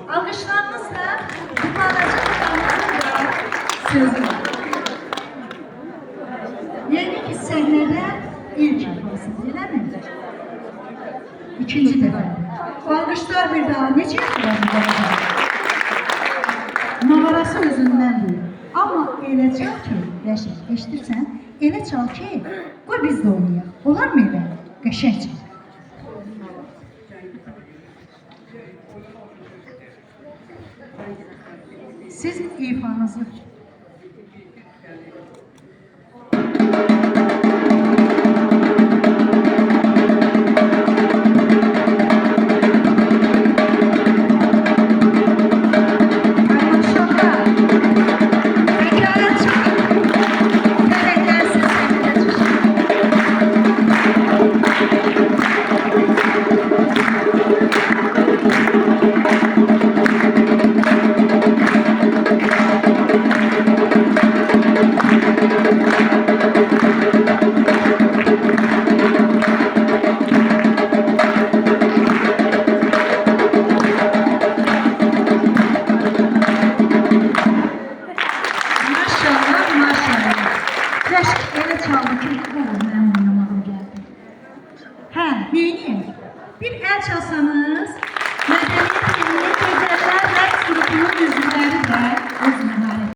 Alkışlarınızla Kumanacıklarımızın sözü var. Yeni ki səhnədə ilk ifasıdır, eləmi? İkinci dəfə. Alkışlar bir daha necə yapılır? Navarası özündən deyil. Amma elə çal ki, Rəşid, eşidirsən, elə çal ki, qoy biz də oynayaq. Olar mı elə? Qəşəng çal. Siz ifanızı elə çaldı ki, mənim oynamağım gəldi. Hə, neyini? Bir əl çalsanız,